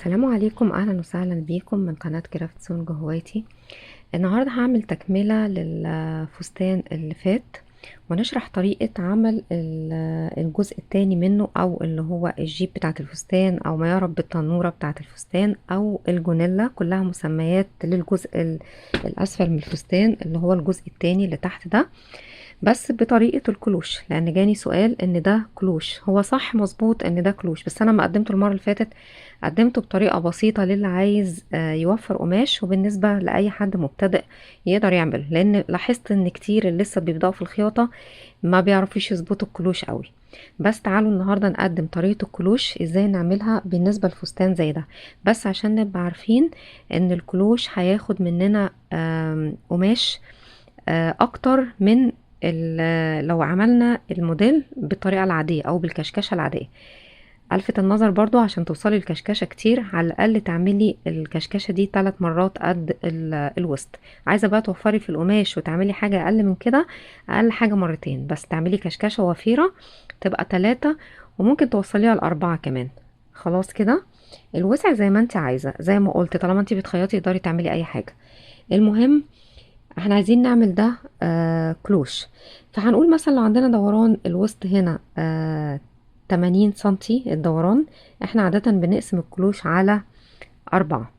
السلام عليكم، اهلا وسهلا بيكم من قناة كرافت سونج هوايتي. النهاردة هعمل تكملة للفستان اللي فات، ونشرح طريقة عمل الجزء التاني منه، او اللي هو الجيب بتاعة الفستان، او ما يعرف بالتنورة بتاعة الفستان، او الجونيلا. كلها مسميات للجزء الاسفل من الفستان اللي هو الجزء التاني اللي تحت ده، بس بطريقة الكلوش. لان جاني سؤال ان ده كلوش. هو صح مظبوط ان ده كلوش، بس انا ما قدمته المرة اللي فاتت، قدمته بطريقة بسيطة للي عايز يوفر قماش، وبالنسبة لأي حد مبتدئ يقدر يعمله، لأن لاحظت إن كتير اللي لسه بيبدأوا في الخياطة ما بيعرفوش يظبطوا الكلوش قوي. بس تعالوا النهاردة نقدم طريقة الكلوش ازاي نعملها بالنسبة لفستان زي ده، بس عشان نبقى عارفين ان الكلوش هياخد مننا قماش اكتر من لو عملنا الموديل بالطريقة العادية او بالكشكشة العادية. الفت النظر برضو عشان توصلي الكشكشة كتير، على الاقل تعملي الكشكشة دي 3 مرات قد الوسط. عايزة بقى توفري في القماش وتعملي حاجة اقل من كده، اقل حاجة مرتين بس تعملي كشكشة وفيرة، تبقى 3، وممكن توصليها ل4 كمان. خلاص كده. الوسع زي ما انت عايزة، زي ما قلت طالما انت بتخيطي تقدري تعملي اي حاجة. المهم احنا عايزين نعمل ده كلوش. فهنقول مثلا لو عندنا دوران الوسط هنا 80 سنتي الدوران، احنا عادة بنقسم الكلوش على 4.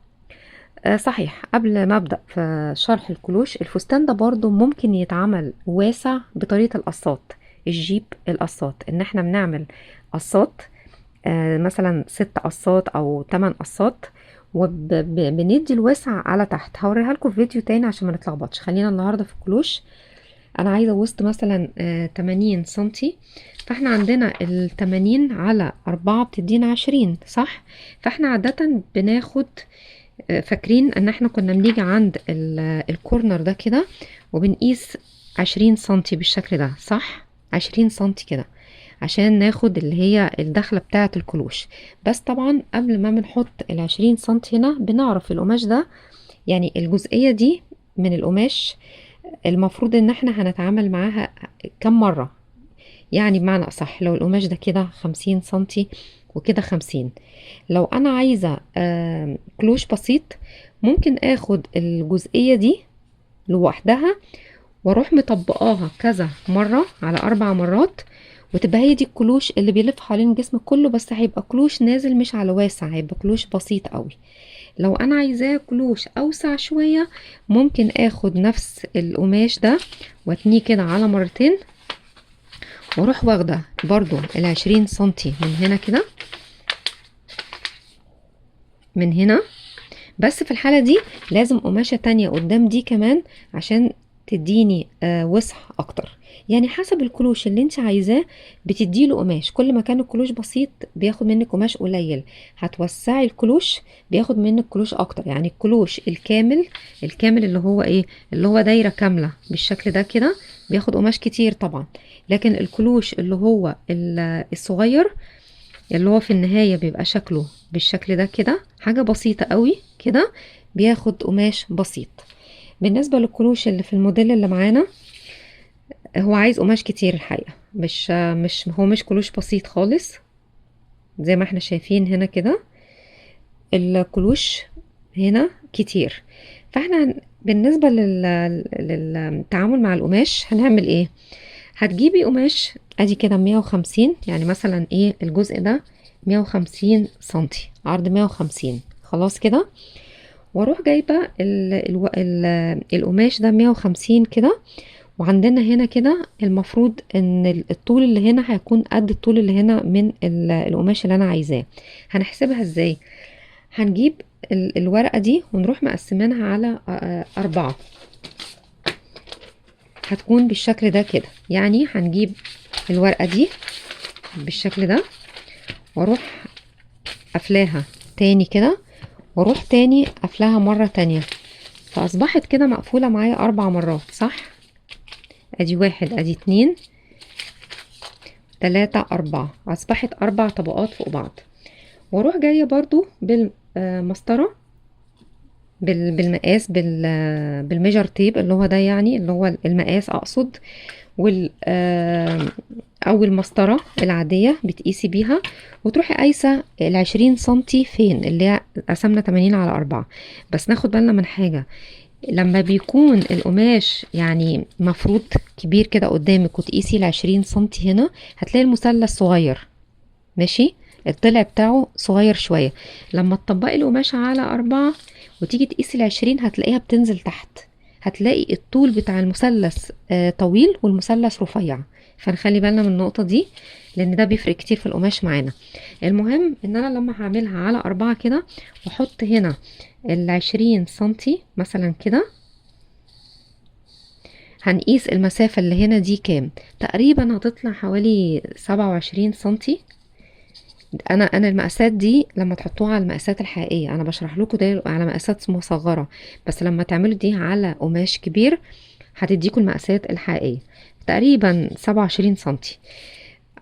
صحيح، قبل ما ابدأ في شرح الكلوش، الفستان ده برضو ممكن يتعمل واسع بطريقة القصات. الجيب القصات ان احنا بنعمل قصات، مثلا 6 قصات او 8 قصات، وبندي الوسع على تحت. هوريها لكم في فيديو تاني عشان ما نتلخبطش. خلينا النهارده في الكلوش. انا عايزه وسط مثلا 80 سنتي، فاحنا عندنا ال80 على 4 بتدينا 20، صح؟ فاحنا عاده بناخد، فاكرين ان احنا كنا بنيجي عند الكورنر ده كده وبنقيس 20 سنتي بالشكل ده، صح؟ 20 سنتي كده عشان ناخد اللي هي الدخلة بتاعة الكلوش. بس طبعا قبل ما بنحط ال20 سنتي هنا بنعرف القماش ده، يعني الجزئية دي من القماش المفروض ان احنا هنتعامل معاها كم مرة. يعني بمعنى اصح، لو القماش ده كده 50 سنتي وكده 50، لو انا عايزة كلوش بسيط، ممكن اخد الجزئية دي لوحدها واروح مطبقاها كذا مرة على 4 مرات، وتبقى هي دي الكلوش اللي بيلف حوالين الجسم كله، بس هيبقى كلوش نازل مش على واسع، هيبقى كلوش بسيط قوي. لو انا عايزاه كلوش اوسع شوية، ممكن اخد نفس القماش ده واتنيه كده على مرتين، واروح واخده برضو ال20 سنتي من هنا كده، من هنا. بس في الحالة دي لازم قماشة تانية قدام دي كمان عشان تديني وسع اكتر. يعني حسب الكلوش اللي انت عايزاه بتديله قماش. كل ما كان الكلوش بسيط بياخد منك قماش قليل، هتوسعي الكلوش بياخد منك كلوش اكتر. يعني الكلوش الكامل، الكامل اللي هو ايه، اللي هو دايرة كاملة بالشكل ده كده، بياخد قماش كتير طبعا. لكن الكلوش اللي هو الصغير، اللي هو في النهاية بيبقى شكله بالشكل ده كده، حاجة بسيطة قوي كده، بياخد قماش بسيط. بالنسبة للكروش اللي في الموديل اللي معانا، هو عايز قماش كتير الحقيقة، مش هو مش كلوش بسيط خالص زي ما احنا شايفين هنا كده. الكلوش هنا كتير. فاحنا بالنسبة للتعامل مع القماش هنعمل ايه؟ هتجيبي قماش ادي كده 150، يعني مثلا ايه الجزء ده 150 سنتي عرض 150، خلاص كده. واروح جايبه القماش ده 150 كده، وعندنا هنا كده المفروض ان الطول اللي هنا هيكون قد الطول اللي هنا من القماش اللي انا عايزاه. هنحسبها ازاي؟ هنجيب الورقة دي ونروح مقسمينها على 4، هتكون بالشكل ده كده. يعني هنجيب الورقة دي بالشكل ده، واروح قافلاها تاني كده، واروح تاني قافلاها مرة تانية، فاصبحت كده مقفولة معايا 4 مرات، صح؟ ادي 1 ادي 2 3 4، اصبحت 4 طبقات فوق بعض. واروح جاية برضو بالمسطرة، بالمقاس، بالميجر تيب اللي هو ده، يعني اللي هو المقاس اقصد، وال او المسطره العاديه بتقيسي بيها، وتروحي قايسه ال20 سنتي فين اللي هي قسمنا 80/4. بس ناخد بالنا من حاجه، لما بيكون القماش يعني مفروض كبير كده قدامك وتقيسي ال20 سنتي هنا، هتلاقي المثلث صغير، ماشي، الضلع بتاعه صغير شويه. لما تطبقي القماش على 4 وتيجي تقيسي ال20 هتلاقيها بتنزل تحت، هتلاقي الطول بتاع المثلث طويل والمثلث رفيع. فنخلي بالنا من النقطة دي، لان ده بيفرق كتير في القماش معانا. المهم ان انا لما هعملها على 4 كده، واحط هنا ال20 سنتي مثلا كده، هنقيس المسافة اللي هنا دي كام. تقريبا هتطلع حوالي 27 سنتي. انا المقاسات دي لما تحطوها على المقاسات الحقيقيه، انا بشرح لكم ده على مقاسات مصغره، بس لما تعملوا دي على قماش كبير هتديكوا المقاسات الحقيقيه. تقريبا 27 سنتي.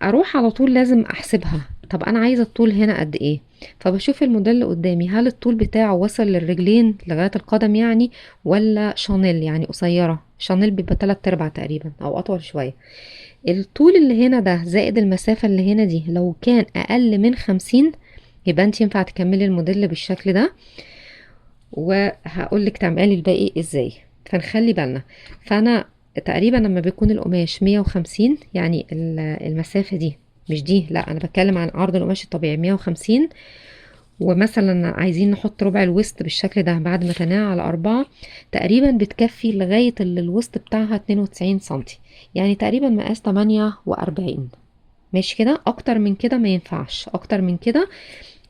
اروح على طول لازم احسبها، طب انا عايزه الطول هنا قد ايه؟ فبشوف الموديل اللي قدامي، هل الطول بتاعه وصل للرجلين لغايه القدم يعني، ولا شانيل يعني قصيره. شانيل بيبقى 3/4 تقريبا او اطول شويه. الطول اللي هنا ده زائد المسافة اللي هنا دي لو كان أقل من 50، يبقى انت ينفع تكملي الموديل بالشكل ده، وهقولك تعملي الباقي ازاي. فنخلي بالنا. فأنا تقريبا لما بيكون القماش 150، يعني المسافة دي، مش دي، لا أنا بتكلم عن عرض القماش الطبيعي 150، ومثلا عايزين نحط ربع الوسط بالشكل ده بعد ما تناه على 4، تقريبا بتكفي لغاية اللي الوسط بتاعها 92 سنتي، يعني تقريبا مقاس 48. ماشي كده، اكتر من كده ما ينفعش، اكتر من كده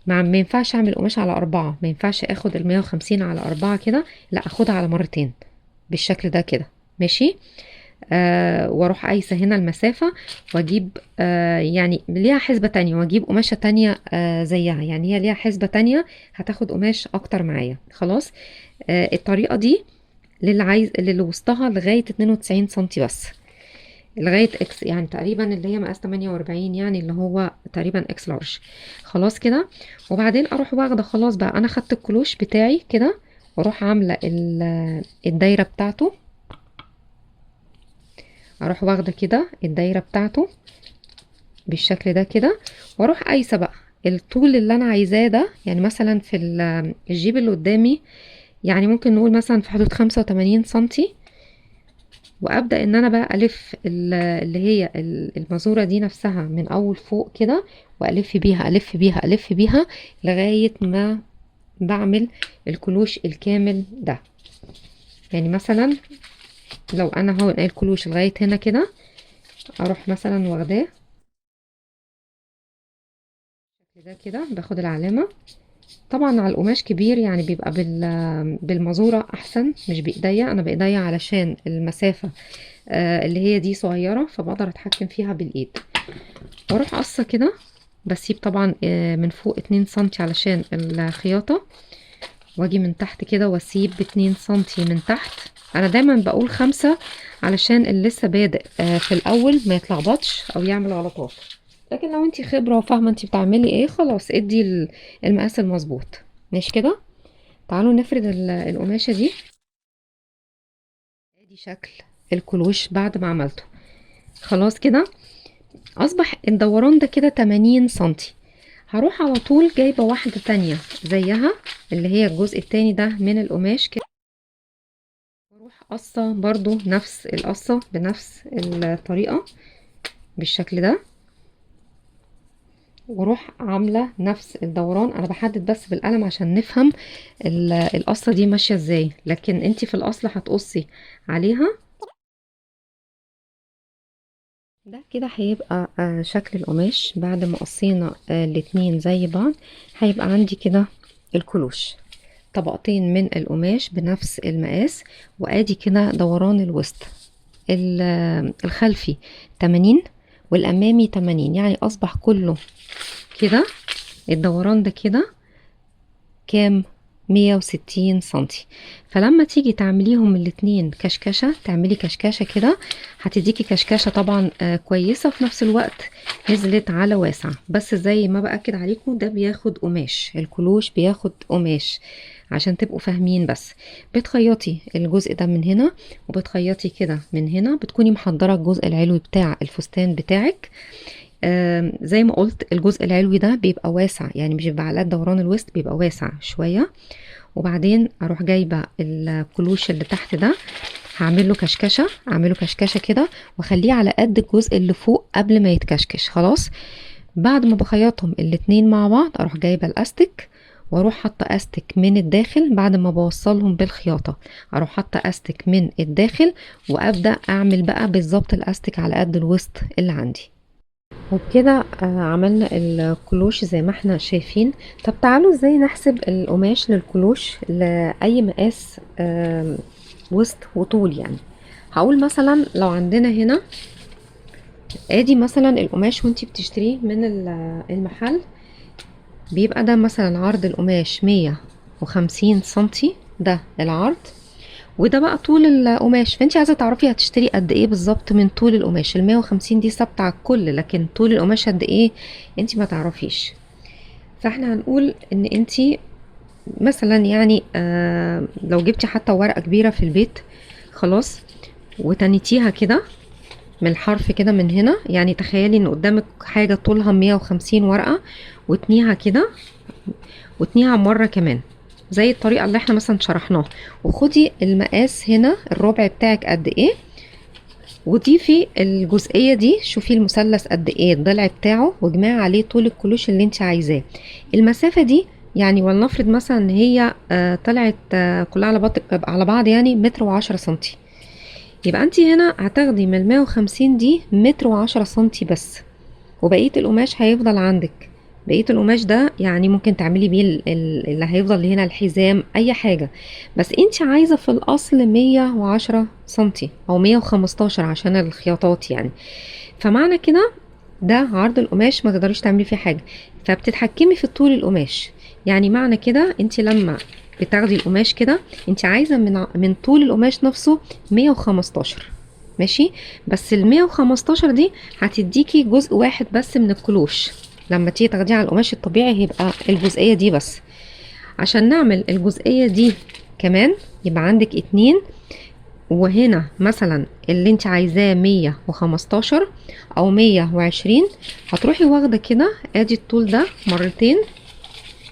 ما ينفعش اعمل قماش على 4، ما ينفعش اخد ال150 على 4 كده، لا اخدها على مرتين بالشكل ده كده. ماشي. واروح قايسه هنا المسافه، واجيب يعني ليها حسبه تانية، واجيب قماشه تانية زيها، يعني هي ليها حسبه تانية هتاخد قماش اكتر معايا. خلاص. الطريقه دي للي عايز، اللي وسطها لغايه 92 سنتي بس، لغايه اكس، يعني تقريبا اللي هي مقاس 48، يعني اللي هو تقريبا اكس لارج. خلاص كده. وبعدين اروح واخده، خلاص بقى انا خدت الكلوش بتاعي كده، واروح عامله الدايره بتاعته، اروح واخده كده الدايره بتاعته بالشكل ده كده، واروح قايسه بقى الطول اللي انا عايزاه ده. يعني مثلا في الجيب اللي قدامي، يعني ممكن نقول مثلا في حدود 85 سنتي، وابدا ان انا بقى الف اللي هي المزوره دي نفسها من اول فوق كده، والف بيها الف بيها الف بيها لغايه ما بعمل الكلوش الكامل ده. يعني مثلا لو انا هو الكلوش لغايه هنا كده، اروح مثلا واخداه ده كده، باخد العلامه. طبعا على القماش كبير يعني بيبقى بالمزوره احسن، مش بايديا، انا بايديا علشان المسافه اللي هي دي صغيره، فبقدر اتحكم فيها بالايد. واروح قصه كده، بسيب طبعا من فوق 2 سنتي علشان الخياطة، واجي من تحت كده واسيب 2 سنتي من تحت. انا دايما بقول 5 علشان اللي لسه بادئ في الاول ما يتلخبطش او يعمل غلطات، لكن لو انتي خبرة وفاهمة انتي بتعملي ايه، خلاص ادي المقاس المظبوط. مش كده؟ تعالوا نفرد القماشة دي. ادي شكل الكلوش بعد ما عملته. خلاص كده اصبح الدوران ده كده 80 سنتي. هروح على طول جايبة واحدة تانية زيها، اللي هي الجزء التاني ده من القماش كده، واروح قصة برضو نفس القصة بنفس الطريقة بالشكل ده، واروح عاملة نفس الدوران. انا بحدد بس بالقلم عشان نفهم القصة دي ماشية ازاي، لكن انتي في الاصل هتقصي عليها. ده كده هيبقى شكل القماش بعد ما قصينا الاتنين زي بعض. هيبقى عندي كده الكلوش، طبقتين من القماش بنفس المقاس، وادي كده دوران الوسط الخلفي 80 والامامي 80، يعني اصبح كله كده الدوران ده كده كام؟ 160 سنتي. فلما تيجي تعمليهم الاتنين كشكشة، تعملي كشكشة كده، هتديكي كشكشة طبعا كويسة، في نفس الوقت نزلت على واسع. بس زي ما بأكد عليكم، ده بياخد قماش، الكلوش بياخد قماش، عشان تبقوا فاهمين. بس بتخيطي الجزء ده من هنا، وبتخيطي كده من هنا، بتكوني محضرة الجزء العلوي بتاع الفستان بتاعك. زي ما قلت الجزء العلوي ده بيبقى واسع، يعني مش بيبقى على قد دوران الوسط، بيبقى واسع شوية. وبعدين اروح جايبة الكلوش اللي تحت ده، هعمله كشكشة، اعمله كشكشة كده، واخليه على قد الجزء اللي فوق قبل ما يتكشكش خلاص. بعد ما بخيطهم الاتنين مع بعض، اروح جايبة الاستك، واروح حاطه استك من الداخل. بعد ما بوصلهم بالخياطة، اروح حاطه استك من الداخل، وابدأ اعمل بقى بالظبط الاستك على قد الوسط اللي عندي. وبكده عملنا الكلوش زي ما احنا شايفين. طب تعالوا ازاي نحسب القماش للكلوش لأي مقاس وسط وطول. يعني هقول مثلا لو عندنا هنا، ادي مثلا القماش وانتي بتشتريه من المحل، بيبقى ده مثلا عرض القماش 150 سنتي، ده العرض، وده بقى طول القماش. فانت عايزه تعرفي هتشتري قد ايه بالظبط من طول القماش. ال 150 دي ثابته على الكل، لكن طول القماش قد ايه انت ما تعرفيش. فاحنا هنقول ان انت مثلا يعني لو جبتي حتى ورقه كبيره في البيت خلاص، وتنيتيها كده من الحرف كده من هنا، يعني تخيلي ان قدامك حاجه طولها 150 ورقه، وتنيها كده، وتنيها مرة كمان زي الطريقة اللي احنا مثلا شرحناها. وخدي المقاس هنا الربع بتاعك قد ايه، وضيفي الجزئية دي، شوفي المثلث قد ايه الضلع بتاعه، واجمعي عليه طول الكلوش اللي انت عايزاه. المسافة دي يعني ولنفرض مثلا ان هي طلعت كلها على بعض يعني متر وعشرة سنتي، يبقى انت هنا هتاخدي من 150 دي متر وعشرة سنتي بس، وبقية القماش هيفضل عندك. بقية القماش ده يعني ممكن تعملي بيه اللي هيفضل هنا الحزام، اي حاجة. بس انت عايزة في الاصل 110 سنتي او 115 عشان الخياطات يعني. فمعنى كده ده عرض القماش، ما تقدريش تعملي فيه حاجة، فبتتحكمي في طول القماش. يعني معنى كده انت لما بتاخدي القماش كده، انت عايزة من طول القماش نفسه 115، ماشي. بس ال 115 دي هتديكي جزء واحد بس من الكلوش. لما تيجي تاخديه على القماش الطبيعي هيبقى الجزئية دي بس. عشان نعمل الجزئية دي كمان يبقى عندك اتنين، وهنا مثلا اللي انت عايزاه 115 او 120، هتروحي واخدة كده ادي الطول ده مرتين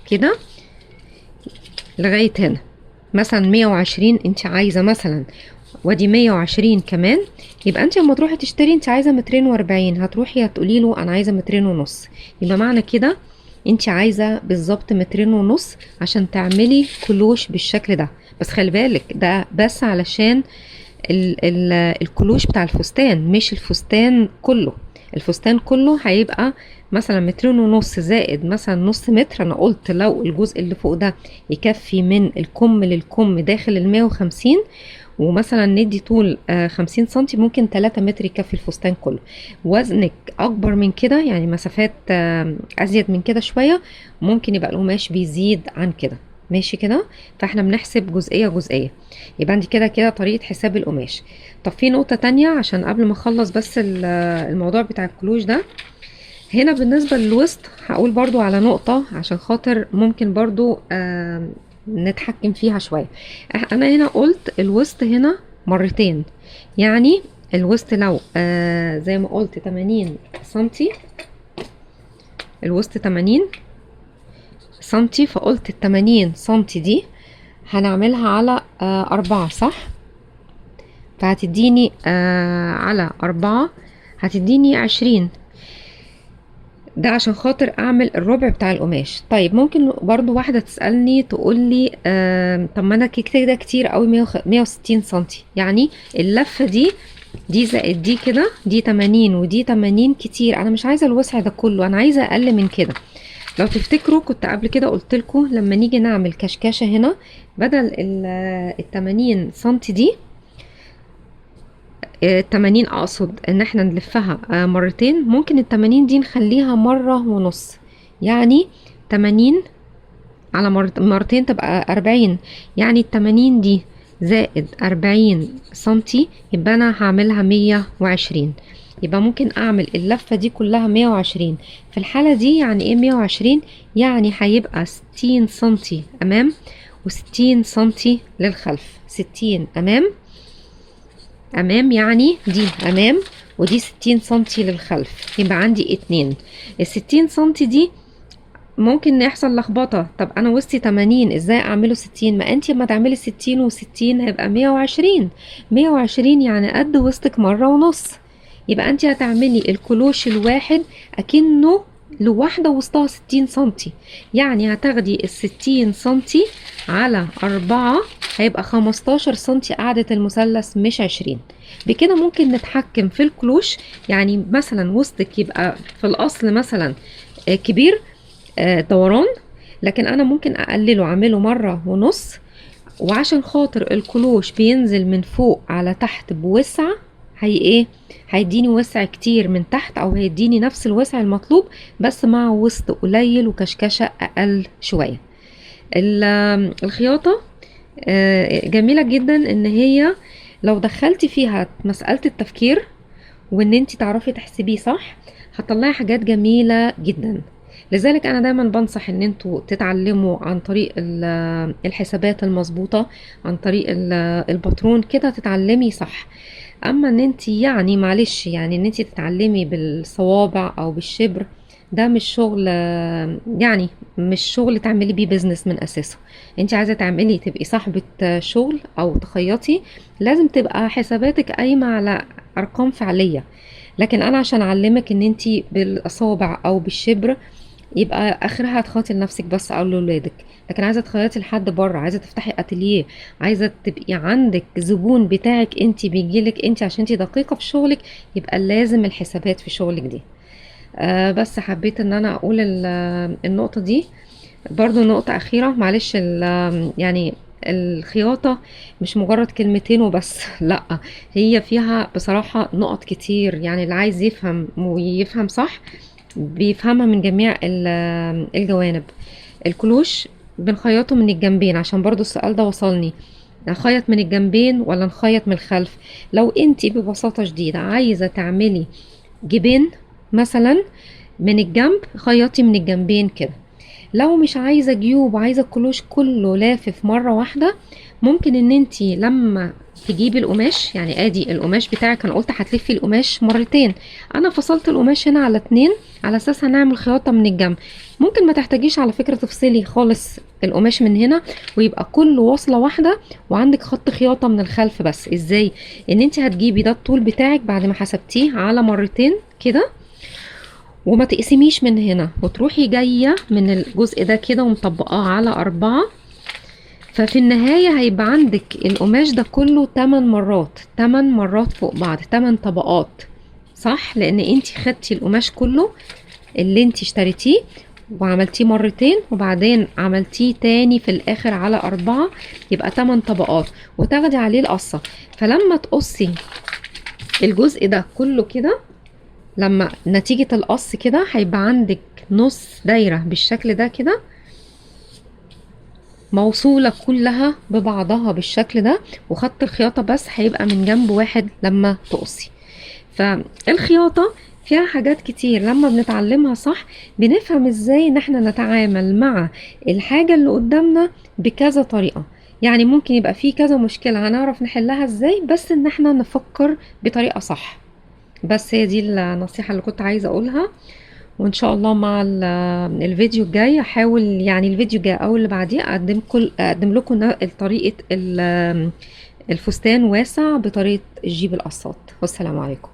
كده لغاية هنا. مثلا 120 انت عايزة مثلا، وادي 120 كمان. يبقى انت لما تروحي تشتري انت عايزه مترين واربعين، هتروحي هتقولي له انا عايزه مترين ونص. يبقى معنى كده انت عايزه بالظبط مترين ونص عشان تعملي كلوش بالشكل ده. بس خلي بالك ده بس علشان ال الكلوش بتاع الفستان، مش الفستان كله. الفستان كله هيبقى مثلا مترين ونص زائد مثلا نص متر. انا قلت لو الجزء اللي فوق ده يكفي من الكم للكم داخل ال150، ومثلا ندي طول 50 سنتي، ممكن 3 متر يكفي الفستان كله. وزنك اكبر من كده يعني مسافات ازيد من كده شوية، ممكن يبقى القماش بيزيد عن كده، ماشي كده. فاحنا بنحسب جزئية جزئية. يبقى عندي كده كده طريقة حساب القماش. طب في نقطة تانية عشان قبل ما اخلص بس الموضوع بتاع الكلوش ده. هنا بالنسبة للوسط هقول برضو على نقطة عشان خاطر ممكن برضو نتحكم فيها شوية. انا هنا قلت الوسط هنا مرتين، يعني الوسط لو زي ما قلت 80 سنتي، الوسط 80 سنتي، فقلت ال80 سنتي دي هنعملها على 4 صح. فهتديني على 4 هتديني 20. ده عشان خاطر اعمل الربع بتاع القماش. طيب ممكن برضو واحدة تسألني تقولي طب ما انا كده كتير قوي 160 سنتي، يعني اللفة دي زائد دي كده، دي 80 ودي 80 كتير، انا مش عايزة الوسع ده كله، انا عايزة اقل من كده. لو تفتكروا كنت قبل كده قلت لكم لما نيجي نعمل كشكاشة هنا، بدل ال 80 سنتي دي، 80 اقصد ان احنا نلفها مرتين، ممكن ال80 دي نخليها مرة ونص، يعني 80 على مرتين تبقى 40، يعني ال80 دي زائد 40 سنتي، يبقى انا هعملها 120. يبقى ممكن اعمل اللفة دي كلها 120. في الحالة دي يعني ايه 120؟ يعني هيبقى 60 سنتي امام و60 سنتي للخلف. 60 امام يعني دي امام، ودي 60 سنتي للخلف، يبقى عندي اتنين. ال60 سنتي دي ممكن يحصل لخبطة. طب انا وسطي 80 ازاي اعمله 60؟ ما انتي اما تعملي 60 و60 هيبقى 120. 120 يعني قد وسطك مرة ونص. يبقى انتي هتعملي الكلوش الواحد اكنه لواحدة وسطها 60 سنتي، يعني هتاخدي ال60 سنتي على 4، هيبقى 15 سنتي قاعدة المثلث مش 20. بكده ممكن نتحكم في الكلوش. يعني مثلا وسطك يبقى في الاصل مثلا كبير دوران، لكن انا ممكن اقلله اعمله مرة ونص، وعشان خاطر الكلوش بينزل من فوق على تحت بوسع، هي ايه، هيديني وسع كتير من تحت، او هيديني نفس الوسع المطلوب بس مع وسط قليل وكشكشة اقل شوية. الخياطة جميلة جدا، ان هي لو دخلتي فيها مسألة التفكير وان انتي تعرفي تحسبيه صح، هتطلعي حاجات جميلة جدا. لذلك انا دايما بنصح ان انتوا تتعلموا عن طريق الحسابات المظبوطة، عن طريق الباترون كده تتعلمي صح. اما ان انتي يعني معلش يعني ان انتي تتعلمي بالصوابع او بالشبر، ده مش شغل، يعني مش شغل تعملي بيه بيزنس من اساسه. انتي عايزة تعملي تبقي صاحبة شغل او تخيطي، لازم تبقى حساباتك قايمة على ارقام فعلية. لكن انا عشان اعلمك ان انتي بالاصابع او بالشبر، يبقى اخرها هتخيطي لنفسك بس او لولادك. لكن عايزه تخيطي لحد بره، عايزه تفتحي اتيليه، عايزه تبقي عندك زبون بتاعك انت بيجيلك انت عشان انت دقيقه في شغلك، يبقى لازم الحسابات في شغلك دي. بس حبيت ان انا اقول النقطه دي. برضو نقطه اخيره معلش، يعني الخياطة مش مجرد كلمتين وبس لا، هي فيها بصراحة نقط كتير. يعني اللي عايز يفهم ويفهم صح بيفهمها من جميع الجوانب. الكلوش بنخيطه من الجنبين، عشان برضو السؤال ده وصلني، نخيط من الجنبين ولا نخيط من الخلف؟ لو انتي ببساطة شديدة عايزة تعملي جبين مثلا من الجنب، خيطي من الجنبين كده. لو مش عايزة جيوب وعايزة الكلوش كله لافف مرة واحدة، ممكن ان انتي لما تجيبي القماش، يعني ادي القماش بتاعك، انا قلت هتلفي القماش مرتين، انا فصلت القماش هنا على 2 على اساس هنعمل خياطة من الجنب. ممكن ما تحتاجيش على فكرة تفصلي خالص القماش من هنا، ويبقى كله وصلة واحدة وعندك خط خياطة من الخلف. بس ازاي؟ ان انتي هتجيبي ده الطول بتاعك بعد ما حسبتيه على مرتين كده، وما تقسميش من هنا، وتروحي جاية من الجزء ده كده ومطبقاه على 4. ففي النهاية هيبقى عندك القماش ده كله 8 مرات، 8 مرات فوق بعض، 8 طبقات، صح؟ لان انتي خدتي القماش كله اللي انتي اشتريتيه وعملتيه مرتين، وبعدين عملتيه تاني في الاخر على 4، يبقى 8 طبقات، وتاخدي عليه القصة. فلما تقصي الجزء ده كله كده، لما نتيجة القص كده هيبقى عندك نص دايرة بالشكل ده كده، موصولة كلها ببعضها بالشكل ده، وخط الخياطة بس هيبقى من جنب واحد لما تقصي. فالخياطة فيها حاجات كتير، لما بنتعلمها صح بنفهم ازاي ان احنا نتعامل مع الحاجة اللي قدامنا بكذا طريقة. يعني ممكن يبقى فيه كذا مشكلة هنعرف نحلها ازاي، بس ان احنا نفكر بطريقة صح. بس هي دي النصيحة اللي كنت عايزة اقولها. وان شاء الله مع الفيديو الجاي احاول، يعني الفيديو الجاي او اللي بعديه اقدم لكم طريقة الفستان واسع بطريقة الجيب القصات. والسلام عليكم.